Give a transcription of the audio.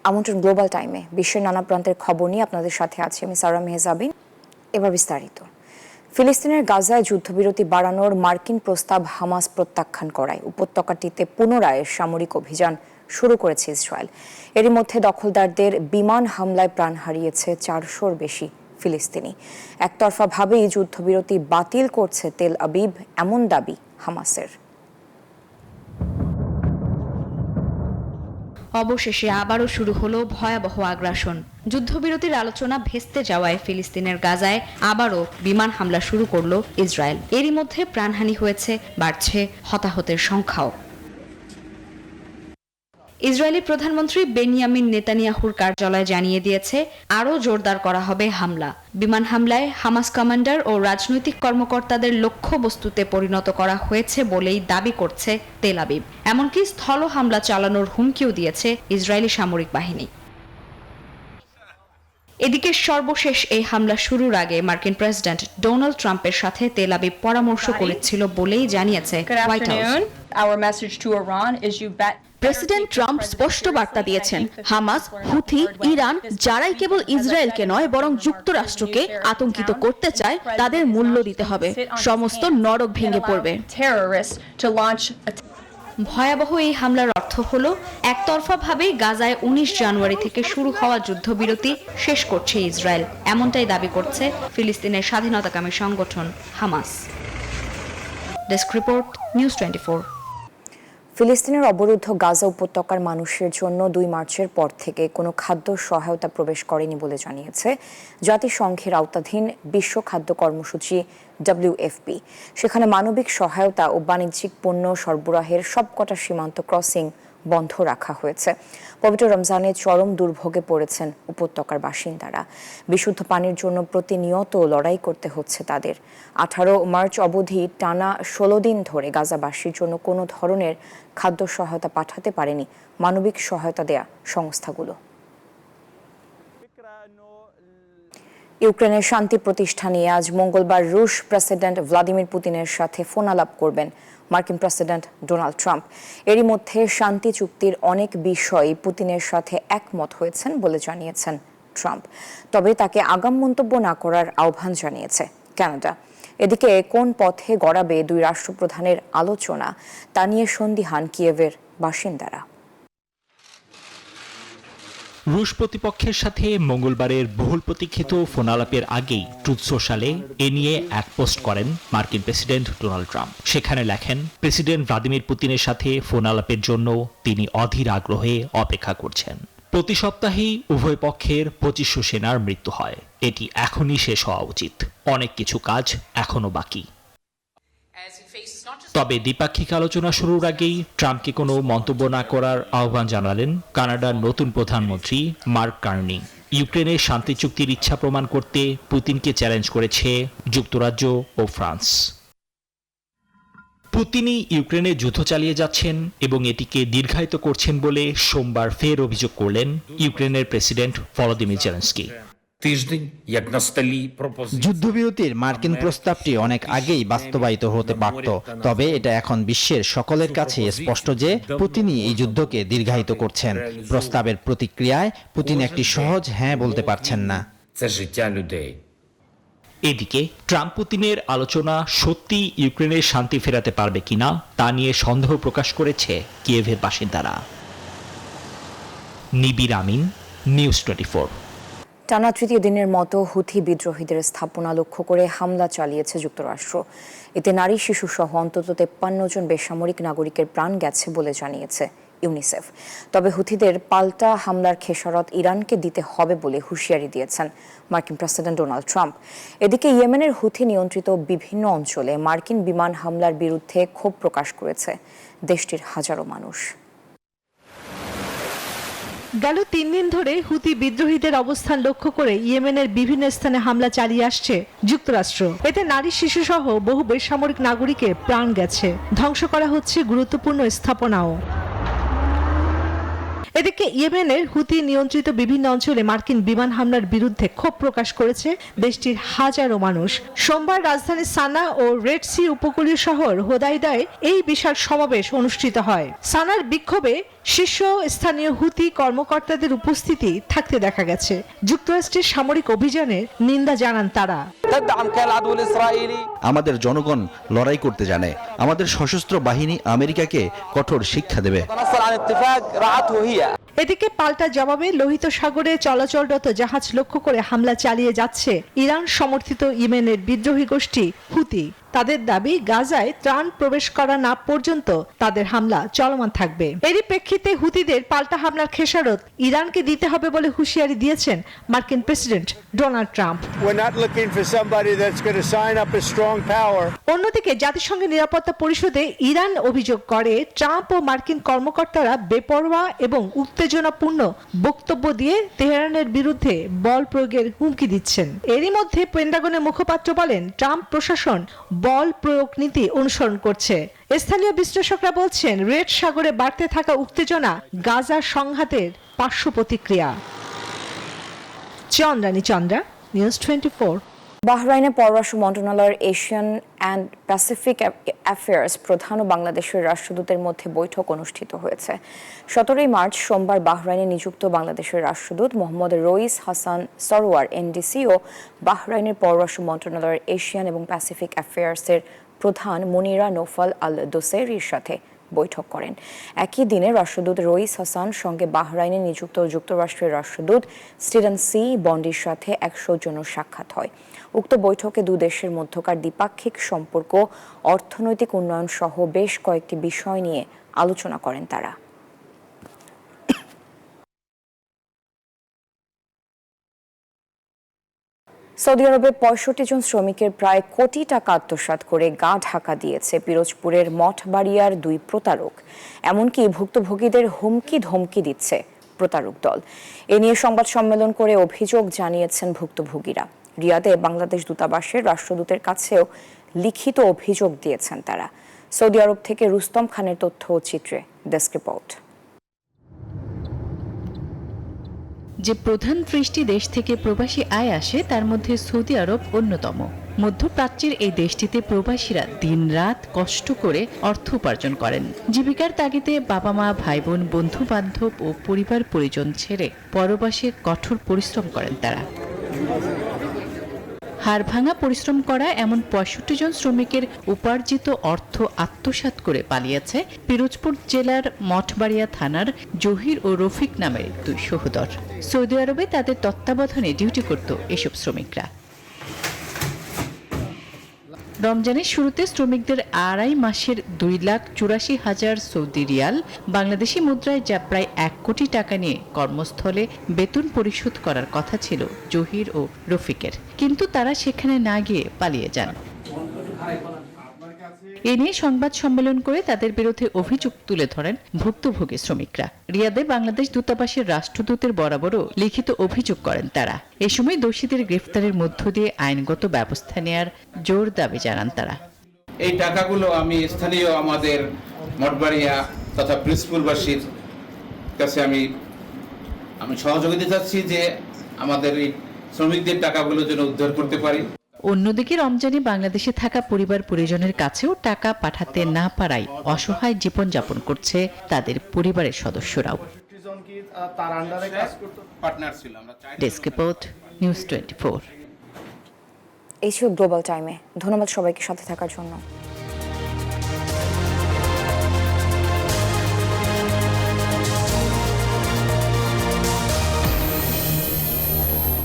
আমন্ত্রণ গ্লোবাল টাইমে বিশ্বের নানা প্রান্তের খবর নিয়ে আপনাদের সাথে আছি আমি সারা মেহজাবিন। এবার বিস্তারিত। ফিলিস্তিনের গাজায় যুদ্ধবিরতি বাড়ানোর মার্কিন প্রস্তাব হামাস প্রত্যাখ্যান করায় উপত্যকাটিতে পুনরায় সামরিক অভিযান শুরু করেছে ইসরায়েল। এরই মধ্যে দখলদারদের বিমান হামলায় প্রাণ হারিয়েছে 400-র বেশি ফিলিস্তিনি। একতরফাভাবেই যুদ্ধবিরতি বাতিল করছে তেল আবিব, এমন দাবি হামাসের। অবশেষে আবারও শুরু হলো ভয়াবহ আগ্রাসন। যুদ্ধবিরতির আলোচনা ভেস্তে যাওয়ায় ফিলিস্তিনের গাজায় আবারও বিমান হামলা শুরু করলো ইসরায়েল। এরই মধ্যে প্রাণহানি হয়েছে, বাড়ছে হতাহতের সংখ্যাও। ইসরায়েলি প্রধানমন্ত্রী বেনিয়ামিন নেতানিয়াহুর কার্যালয় জানিয়ে দিয়েছে আরও জোরদার করা হবে হামলা। বিমান হামলায় হামাস কমান্ডার ও রাজনৈতিক কর্মকর্তাদের লক্ষ্যবস্তুতে পরিণত করা হয়েছে বলেই দাবি করছে তেল আবিব। এমনকি স্থল হামলা চালানোর হুমকিও দিয়েছে ইসরায়েলি সামরিক বাহিনী। এদিকে সর্বশেষ এই হামলা শুরুর আগে মার্কিন প্রেসিডেন্ট ডোনাল্ড ট্রাম্পের সাথে তেল আবিব পরামর্শ করেছিল বলেই জানিয়েছে হোয়াইট হাউস। প্রেসিডেন্ট ট্রাম্প স্পষ্ট বার্তা দিয়েছেন, হামাস, হুথি, ইরান যারাই কেবল ইসরায়েলকে নয় বরং যুক্তরাষ্ট্রকে আতঙ্কিত করতে চায় তাদের মূল্য দিতে হবে। সমস্ত নরক ভেঙে পড়বে। ভয়াবহ এই হামলার অর্থ হলো একতরফাভাবে গাজায় 19 জানুয়ারি থেকে শুরু হওয়া যুদ্ধবিরতি শেষ করছে ইসরায়েল। এমনটাই দাবি করছে ফিলিস্তিনের স্বাধীনতাকামী সংগঠন হামাস। Desk report, news 24। ফিলিস্তিনের অবরুদ্ধ গাজা উপত্যকার মানুষের জন্য 2 মার্চের পর থেকে কোনো খাদ্য সহায়তা প্রবেশ করেনি বলে জানিয়েছে জাতিসংঘের আওতাধীন বিশ্ব খাদ্য কর্মসূচি WFP। সেখানে মানবিক সহায়তা ও বাণিজ্যিক পণ্য সরবরাহের সবকটা সীমান্ত ক্রসিং বন্ধ রাখা হয়েছে। পবিত্র রমজানে চরম দুর্ভোগে পড়েছেন উপত্যকার বাসিন্দারা। বিশুদ্ধ পানির জন্য প্রতিনিয়ত লড়াই করতে হচ্ছে তাদের। 18 মার্চ অবধি টানা 16 দিন ধরে গাজাবাসীর জন্য কোনো ধরনের খাদ্য সহায়তা পাঠাতে পারেনি মানবিক সহায়তা দেয়া সংস্থাগুলো। ইউক্রেনের শান্তি প্রতিষ্ঠা নিয়ে আজ মঙ্গলবার রুশ প্রেসিডেন্ট ভ্লাদিমির পুতিনের সাথে ফোন আলাপ করবেন মার্কিন প্রেসিডেন্ট ডোনাল্ড ট্রাম্প। এরই মধ্যে শান্তি চুক্তির অনেক বিষয়ই পুতিনের সাথে একমত হয়েছেন বলে জানিয়েছেন ট্রাম্প। তবে তাকে আগাম মন্তব্য না করার আহ্বান জানিয়েছে কানাডা। এদিকে কোন পথে গড়াবে 2 রাষ্ট্রপ্রধানের আলোচনা তা নিয়ে সন্দিহান কিয়েভের বাসিন্দারা। রুশ প্রতিপক্ষের সাথে মঙ্গলবারের বহুল প্রতীক্ষিত ফোন আলাপের আগেই ট্রুথ সোশ্যালে এ নিয়ে এক পোস্ট করেন মার্কিন প্রেসিডেন্ট ডোনাল্ড ট্রাম্প। সেখানে লেখেন, প্রেসিডেন্ট ভ্লাদিমির পুতিনের সাথে ফোন আলাপের জন্য তিনি অধীর আগ্রহে অপেক্ষা করছেন। প্রতি সপ্তাহেই উভয় পক্ষের 2500 সেনার মৃত্যু হয়। এটি এখনই শেষ হওয়া উচিত। অনেক কিছু কাজ এখনো বাকি। তবে দ্বিপাক্ষিক আলোচনা শুরুর আগেই ট্রাম্পকে কোনো মন্তব্য না করার আহ্বান জানালেন কানাডার নতুন প্রধানমন্ত্রী মার্ক কার্নি। ইউক্রেনের শান্তি চুক্তির ইচ্ছা প্রমাণ করতে পুতিনকে চ্যালেঞ্জ করেছে যুক্তরাজ্য ও ফ্রান্স। পুতিনই ইউক্রেনে যুদ্ধ চালিয়ে যাচ্ছেন এবং এটিকে দীর্ঘায়িত করছেন বলে সোমবার ফের অভিযোগ করলেন ইউক্রেনের প্রেসিডেন্ট ভলোদিমির জেলেনস্কি। যুদ্ধবিরতির মার্কিন প্রস্তাবটি অনেক আগেই বাস্তবায়িত হতে পারত, তবে এটা এখন বিশ্বের সকলের কাছে স্পষ্ট যে পুতিনই এই যুদ্ধকে দীর্ঘায়িত করছেন। প্রস্তাবের প্রতিক্রিয়ায় পুতিন একটি সহজ হ্যাঁ বলতে পারছেন না। এদিকে ট্রাম্প পুতিনের আলোচনা সত্যি ইউক্রেনের শান্তি ফেরাতে পারবে কিনা তা নিয়ে সন্দেহ প্রকাশ করেছে কিয়েভের বাসিন্দারা। নিবির আমিন, নিউজ 24। টানা তৃতীয় দিনের মতো হুথি বিদ্রোহীদের স্থাপনা লক্ষ্য করে হামলা চালিয়েছে যুক্তরাষ্ট্র। এতে নারী, শিশু সহ অন্তত 53 জন বেসামরিক নাগরিকের প্রাণ গেছে বলে জানিয়েছে ইউনিসেফ। তবে হুথিদের পাল্টা হামলার খেসারত ইরানকে দিতে হবে বলে হুঁশিয়ারি দিয়েছেন মার্কিন প্রেসিডেন্ট ডোনাল্ড ট্রাম্প। এদিকে ইয়েমেনের হুথি নিয়ন্ত্রিত বিভিন্ন অঞ্চলে মার্কিন বিমান হামলার বিরুদ্ধে ক্ষোভ প্রকাশ করেছে দেশটির হাজারো মানুষ। গেল 3 দিন ধরে হুথি বিদ্রোহীদের অবস্থান লক্ষ্য করে ইয়েমেনের বিভিন্ন স্থানে হামলা চালিয়ে আসছে যুক্তরাষ্ট্র। এতে নারী, শিশু সহ বহু বেসামরিক নাগরিকের প্রাণ গেছে, ধ্বংস করা হচ্ছে গুরুত্বপূর্ণ স্থাপনাও। এদিকে ইয়েমেনের হুতি নিয়ন্ত্রিত বিভিন্ন অঞ্চলে মার্কিন বিমান হামলার বিরুদ্ধে ক্ষোভ প্রকাশ করেছে দেশটির হাজারো মানুষ। সোমবার রাজধানী সানা ও রেড সি উপকূলীয় শহর হোদাইদায় এই বিশাল সমাবেশ অনুষ্ঠিত হয়। সানার বিক্ষোভে শীর্ষস্থানীয় হুতি কর্মকর্তাদের উপস্থিতি থাকতে দেখা গেছে। যুক্তরাষ্ট্রের সামরিক অভিযানের নিন্দা জানান তারা। আমাদের জনগণ লড়াই করতে জানে, আমাদের সশস্ত্র বাহিনী আমেরিকাকে কঠোর শিক্ষা দেবে। এদিকে পাল্টা জবাবে লোহিত সাগরে চলাচলরত জাহাজ লক্ষ্য করে হামলা চালিয়ে যাচ্ছে ইরান সমর্থিত ইয়েমেনের বিদ্রোহী গোষ্ঠী হুতি। তাদের দাবি, গাজায় ত্রাণ প্রবেশ করা না পর্যন্ত তাদের হামলা চলমান থাকবে। এরই প্রেক্ষিতে হুতিদের পাল্টা হামলার খেসারত ইরানকে দিতে হবে বলে হুঁশিয়ারি দিয়েছেন মার্কিন প্রেসিডেন্ট ডোনাল্ড ট্রাম্প। অন্যদিকে জাতিসংঘের নিরাপত্তা পরিষদে ইরান অভিযোগ করে ট্রাম্প ও মার্কিন কর্মকর্তারা বেপরোয়া এবং উত্তেজনাপূর্ণ বক্তব্য দিয়ে তেহরানের বিরুদ্ধে বল প্রয়োগের হুমকি দিচ্ছেন। এরই মধ্যে পেন্টাগনের মুখপাত্র বলেন, ট্রাম্প প্রশাসন বল প্রয়োগ নীতি অনুসরণ করছে। স্থানীয় বিশ্লেষকরা বলছেন, রেড সাগরে বাড়তে থাকা উত্তেজনা গাজা সংঘাতের পার্শ্ব প্রতিক্রিয়া। চন্দ্রানী চন্দ্রা, নিউজ 24। বাহরাইনে পররাষ্ট্র মন্ত্রণালয়ের এশিয়ান অ্যান্ড প্যাসিফিক অ্যাফেয়ার্স প্রধান ও বাংলাদেশের রাষ্ট্রদূতের মধ্যে বৈঠক অনুষ্ঠিত হয়েছে। 17 মার্চ সোমবার বাহরাইনে নিযুক্ত বাংলাদেশের রাষ্ট্রদূত মোহাম্মদ রইস হাসান সরোয়ার এনডিসি ও বাহরাইনের পররাষ্ট্র মন্ত্রণালয়ের এশিয়ান এবং প্যাসিফিক অ্যাফেয়ার্সের প্রধান মুনিরা নৌফাল আল দোসেরির সাথে বৈঠক করেন। একই দিনে রাষ্ট্রদূত রইস হাসান সঙ্গে বাহরাইনে নিযুক্ত যুক্তরাষ্ট্রের রাষ্ট্রদূত স্টিভেন সি বন্ডির সাথে এক সৌজন্য সাক্ষাৎ হয়। উক্ত বৈঠকে দুই দেশের মধ্যকার দ্বিপাক্ষিক সম্পর্ক, অর্থনৈতিক উন্নয়ন সহ বেশ কয়েকটি বিষয় নিয়ে আলোচনা করেন তারা। সৌদি আরবে 65 জন শ্রমিকের প্রায় কোটি টাকা আত্মসাৎ করে গা ঢাকা দিয়েছে পিরোজপুরের মঠবাড়িয়ার দুই প্রতারক। এমনকি ভুক্তভোগীদের হুমকি ধমকি দিচ্ছে প্রতারক দল। এ নিয়ে সংবাদ সম্মেলন করে অভিযোগ জানিয়েছেন ভুক্তভোগীরা। রিয়াদে বাংলাদেশ দূতাবাসের রাষ্ট্রদূতের কাছেও লিখিত অভিযোগ দিয়েছেন তারা। সৌদি আরব থেকে রুস্তম খানের তথ্য ও চিত্রে ডেস্ক রিপোর্ট। যে প্রধান 30টি দেশ থেকে প্রবাসী আয় আসে তার মধ্যে সৌদি আরব অন্যতম। মধ্যপ্রাচ্যের এই দেশটিতে প্রবাসীরা দিনরাত কষ্ট করে অর্থ উপার্জন করেন। জীবিকার তাগিদে বাবা মা, ভাই বোন, বন্ধু বান্ধব ও পরিবার পরিজন ছেড়ে পরবাসে কঠোর পরিশ্রম করেন তারা। হাড়ভাঙা পরিশ্রম করা এমন 65 জন শ্রমিকের উপার্জিত অর্থ আত্মসাৎ করে পালিয়েছে পিরোজপুর জেলার মঠবাড়িয়া থানার জহির ও রফিক নামের দুই সহোদর। সৌদি আরবে তাদের তত্ত্বাবধানে ডিউটি করত এসব শ্রমিকরা। রমজানের শুরুতে শ্রমিকদের 2.5 মাসের 2,84,000 সৌদি রিয়াল, বাংলাদেশি মুদ্রায় যা প্রায় 1 কোটি টাকা নিয়ে কর্মস্থলে বেতন পরিশোধ করার কথা ছিল জহির ও রফিকের, কিন্তু তারা সেখানে না গিয়ে পালিয়ে যান। এ নিয়ে সংবাদ সম্মেলন করে তাদের বিরুদ্ধে অভিযোগ তুলে ধরেন ভুক্তভোগী শ্রমিকরা। রিয়াদে বাংলাদেশ দূতাবাসের রাষ্ট্রদূতের বরাবরও লিখিত অভিযোগ করেন তারা। এ সময় দোষীদের গ্রেফতারের মধ্য দিয়ে আইনগত ব্যবস্থা নেয়ার জোর দাবি জানান তারা। এই টাকাগুলো আমি স্থানীয় আমাদের মঠবাড়িয়া তথা পিরোজপুরবাসীর কাছে আমি সহযোগিতা চাচ্ছি যে আমাদের এই শ্রমিকদের টাকাগুলো যেন উদ্ধার করতে পারি। অন্যদিকে রমজানে বাংলাদেশে থাকা পরিবার পরিজনের কাছেও টাকা পাঠাতে না পারায় অসহায় জীবনযাপন করছে তাদের পরিবারের সদস্যরাও। Desk report, news 24। এই ছিল গ্লোবাল টাইমে। ধন্যবাদ সবাইকে সাথে থাকার জন্য।